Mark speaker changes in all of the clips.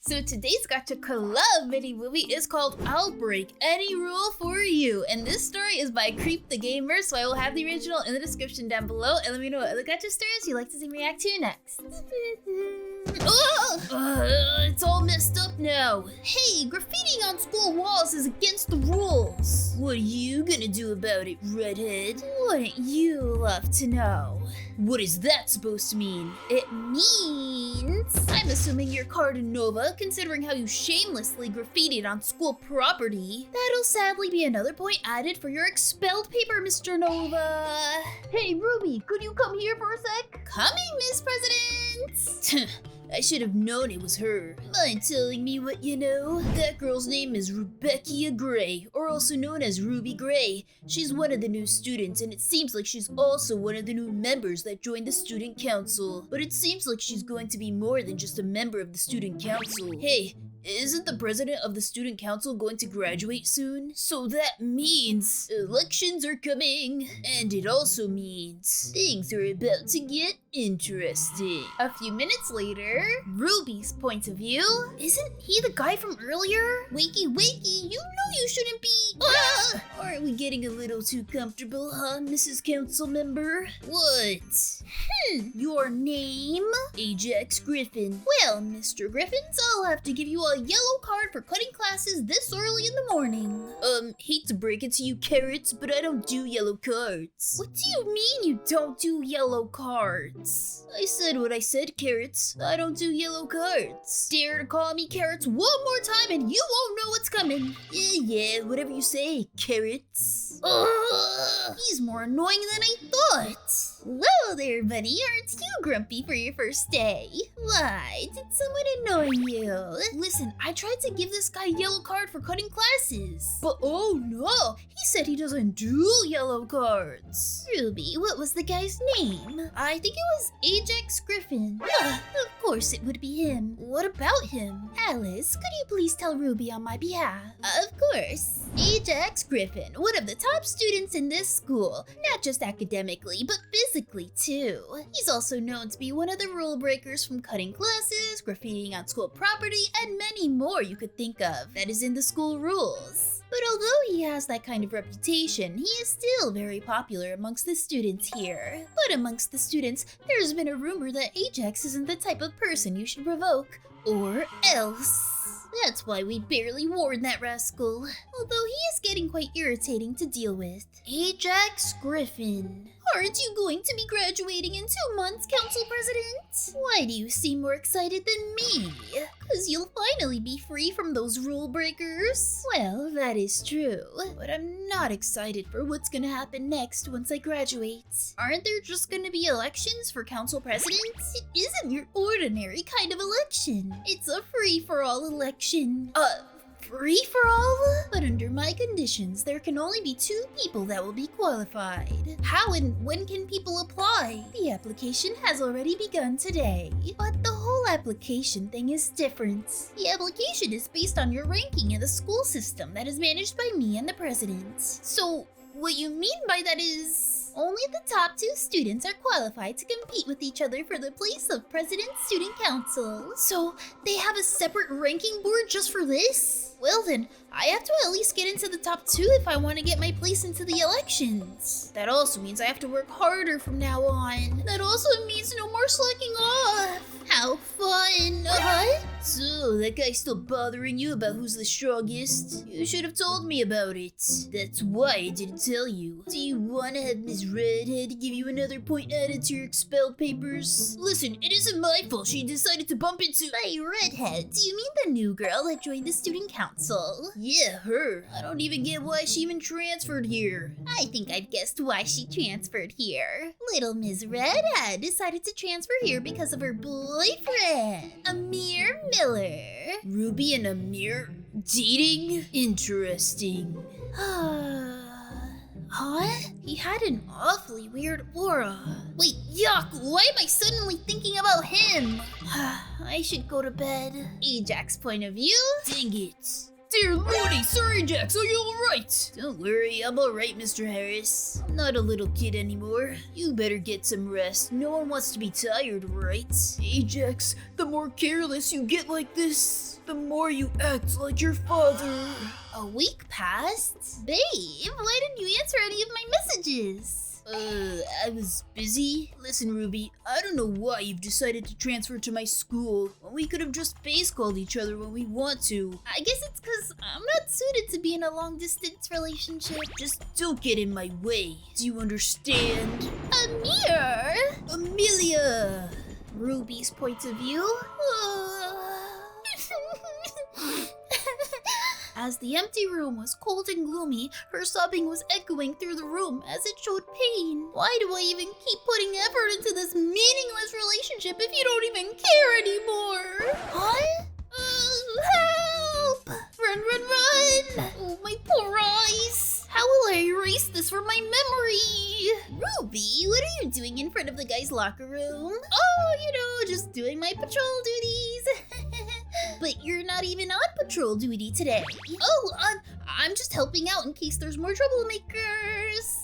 Speaker 1: So today's Gacha collab mini movie is called I'll Break Any Rule For You. And this story is by Creep the Gamer, so I will have the original in the description down below. And let me know what other Gacha stories you'd like to see me react to next. It's all messed up now. Hey, graffitiing on school walls is against the rules. What are you gonna do about it, redhead? Wouldn't you love to know? What is that supposed to mean? It means I'm assuming you're Cardinova, considering how you shamelessly graffitied on school property. That'll sadly be another point added for your expelled paper, Mr. Nova. Hey, Ruby, could you come here for a sec? Coming, Miss President. I should have known it was her. Mind telling me what you know? That girl's name is Rebecca Gray, or also known as Ruby Gray. She's one of the new students, and it seems like she's also one of the new members that joined the student council. But it seems like she's going to be more than just a member of the student council. Hey, isn't the president of the student council going to graduate soon? So that means elections are coming. And it also means things are about to get interesting. A few minutes later, Ruby's point of view. Isn't he the guy from earlier? Wakey, wakey, you know you shouldn't be. Aren't we getting a little too comfortable, huh, Mrs. Council Member? What? Your name? Ajax Griffin. Well, Mr. Griffins, I'll have to give you a yellow card for cutting classes this early in the morning. Hate to break it to you, Carrots, but I don't do yellow cards. What do you mean you don't do yellow cards? I said what I said, Carrots. I don't do yellow cards. Dare to call me Carrots one more time and you won't know what's coming. Yeah, whatever you say, Carrots. He's more annoying than I thought. Whoa there, buddy. Aren't you grumpy for your first day? Why? Did someone annoy you? Listen, I tried to give this guy a yellow card for cutting classes. But oh no, he said he doesn't do yellow cards. Ruby, what was the guy's name? I think it was Ajax Griffin. Of course it would be him. What about him? Alice, could you please tell Ruby on my behalf? Of course. Ajax Griffin, one of the top students in this school, not just academically, but physically too. He's also known to be one of the rule breakers from cutting classes, graffitiing on school property, and many more you could think of that is in the school rules. But although he has that kind of reputation, he is still very popular amongst the students here. But amongst the students, there's been a rumor that Ajax isn't the type of person you should provoke, or else. That's why we barely warned that rascal, although he is getting quite irritating to deal with. Ajax Griffin. Aren't you going to be graduating in 2 months, Council President? Why do you seem more excited than me? 'Cause you'll finally be free from those rule breakers? Well, that is true, but I'm not excited for what's gonna happen next once I graduate. Aren't there just gonna be elections for Council President? It isn't your ordinary kind of election. It's a free-for-all election. Free-for-all? But under my conditions, there can only be 2 people that will be qualified. How and when can people apply? The application has already begun today. But the whole application thing is different. The application is based on your ranking in the school system that is managed by me and the president. So, what you mean by that is only the top 2 students are qualified to compete with each other for the place of President Student Council. So they have a separate ranking board just for this? Well then, I have to at least get into the top 2 if I want to get my place into the elections. That also means I have to work harder from now on. That also means no more slacking off. How fun! What? So, that guy's still bothering you about who's the strongest? You should have told me about it. That's why I didn't tell you. Do you want to have Miss Redhead give you another point added to your expelled papers? Listen, it isn't my fault she decided to bump into— By Redhead, do you mean the new girl that joined the student council? Yeah, her. I don't even get why she even transferred here. I think I've guessed why she transferred here. Little Miss Redhead decided to transfer here because of her boyfriend, Amir Miller. Ruby and Amir dating? Interesting. Huh? He had an awfully weird aura. Wait, yuck! Why am I suddenly thinking about him? I should go to bed. Ajax's point of view? Dang it. Dear Lordy, sorry Jax, are you alright? Don't worry, I'm alright, Mr. Harris. I'm not a little kid anymore. You better get some rest. No one wants to be tired, right? Ajax, the more careless you get like this, the more you act like your father. A week passed? Babe, why didn't you answer any of my messages? I was busy. Listen, Ruby, I don't know why you've decided to transfer to my school when we could have just face called each other when we want to. I guess it's because I'm not suited to be in a long distance relationship. Just don't get in my way. Do you understand? Amir! Amelia! Ruby's point of view? As the empty room was cold and gloomy, her sobbing was echoing through the room as it showed pain. Why do I even keep putting effort into this meaningless relationship if you don't even care anymore? Huh? Help! Run, run, run! Oh, my poor eyes! How will I erase this from my memory? Ruby, what are you doing in front of the guys' locker room? Oh, just doing my patrol duties. But you're not even on patrol duty today. Oh, I'm just helping out in case there's more troublemakers.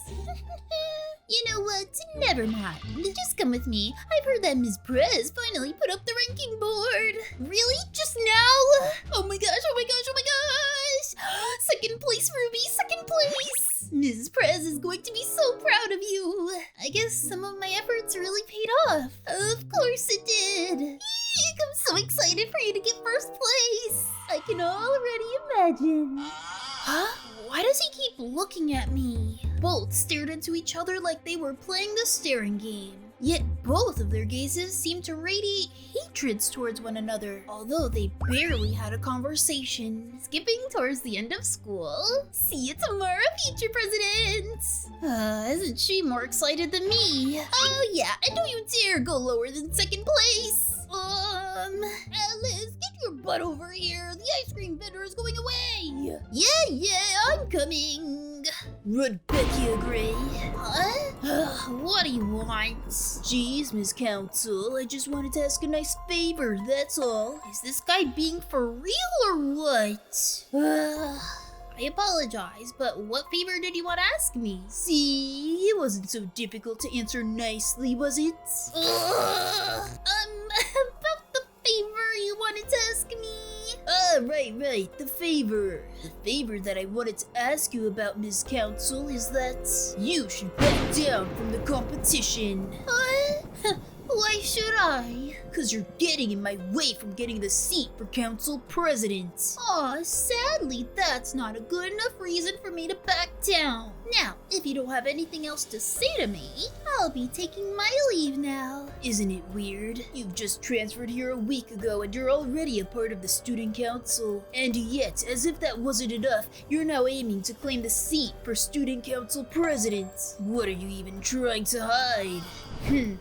Speaker 1: You know what? Never mind. Just come with me. I've heard that Ms. Prez finally put up the ranking board. Really? Just now? Oh my gosh, oh my gosh, oh my gosh! Second place, Ruby, second place! Ms. Prez is going to be so proud of you. I guess some of my efforts really paid off. Of course it did. Eek, I'm so excited for you to get first place. I can already imagine. Huh? Why does he keep looking at me? Both stared into each other like they were playing the staring game. Yet both of their gazes seemed to radiate hatreds towards one another, although they barely had a conversation. Skipping towards the end of school. See you tomorrow, future president! Isn't she more excited than me? Oh yeah, and don't you dare go lower than second place! Alice, get your butt over here. The ice cream vendor is going away. Yeah, I'm coming. Rebecca Gray. Huh? What do you want? Jeez, Miss Council, I just wanted to ask a nice favor, that's all. Is this guy being for real or what? I apologize, but what favor did you want to ask me? See, it wasn't so difficult to answer nicely, was it? About the favor you wanted to ask me? Right, the favor. The favor that I wanted to ask you about, Ms. Council, is that you should back down from the competition. What? Why should I? 'Cause you're getting in my way from getting the seat for council president. Aw, sadly, that's not a good enough reason for me to back down. Now, if you don't have anything else to say to me, I'll be taking my leave now. Isn't it weird? You've just transferred here a week ago and you're already a part of the student council. And yet, as if that wasn't enough, you're now aiming to claim the seat for student council president. What are you even trying to hide? You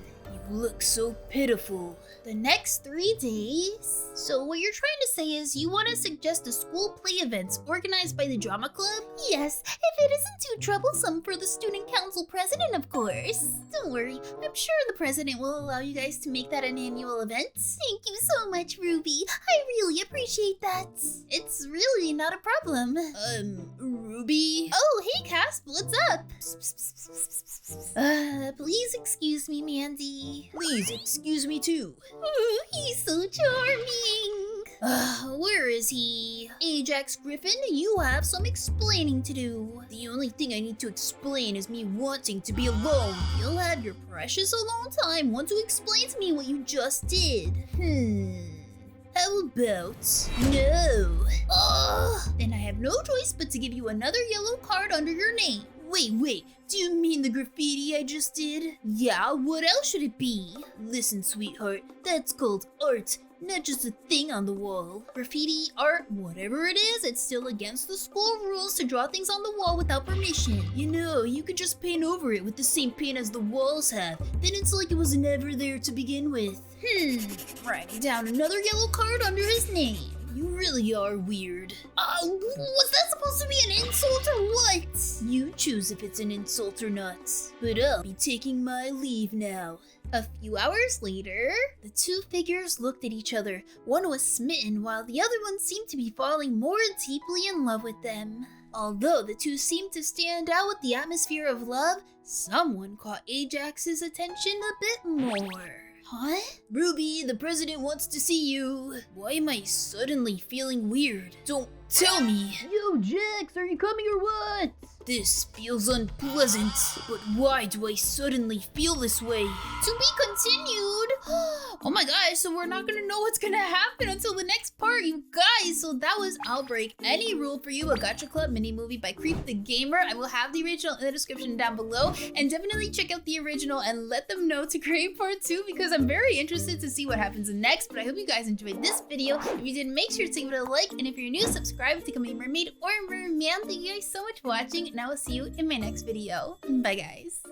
Speaker 1: look so pitiful. The next 3 days? So what you're trying to say is you want to suggest a school play events organized by the drama club? Yes, if it isn't too troublesome for the student council president, of course. Don't worry, I'm sure the president will allow you guys to make that an annual event. Thank you so much, Ruby. I really appreciate that. It's really not a problem. Ruby? Oh, hey, Casp, what's up? Please excuse me, Mandy. Please excuse me too. He's so charming. Where is he? Ajax Griffin, you have some explaining to do. The only thing I need to explain is me wanting to be alone. You'll have your precious alone time once you explain to me what you just did. How about no? Then I have no choice but to give you another yellow card under your name. Wait, do you mean the graffiti I just did? Yeah, what else should it be? Listen, sweetheart, that's called art, not just a thing on the wall. Graffiti, art, whatever it is, it's still against the school rules to draw things on the wall without permission. You know, you could just paint over it with the same paint as the walls have, then it's like it was never there to begin with. Writing down another yellow card under his name. You really are weird. Was that supposed to be an insult or what? You choose if it's an insult or not. But I'll be taking my leave now. A few hours later, the two figures looked at each other. One was smitten while the other one seemed to be falling more deeply in love with them. Although the two seemed to stand out with the atmosphere of love, someone caught Ajax's attention a bit more. Huh? Ruby, the president wants to see you. Why am I suddenly feeling weird? Don't tell me. Yo, Jax, are you coming or what? This feels unpleasant, but why do I suddenly feel this way? To be continued. Oh my gosh, so we're not gonna know what's gonna happen until the next part, you guys. So that was I'll Break Any Rule for You, a Gacha Club mini movie by Creep the Gamer. I will have the original in the description down below, and definitely check out the original and let them know to create part 2 because I'm very interested to see what happens next. But I hope you guys enjoyed this video. If you did, make sure to give it a like, and if you're new, subscribe to GamingMermaid or Merman. Thank you guys so much for watching, and I will see you in my next video. Bye guys.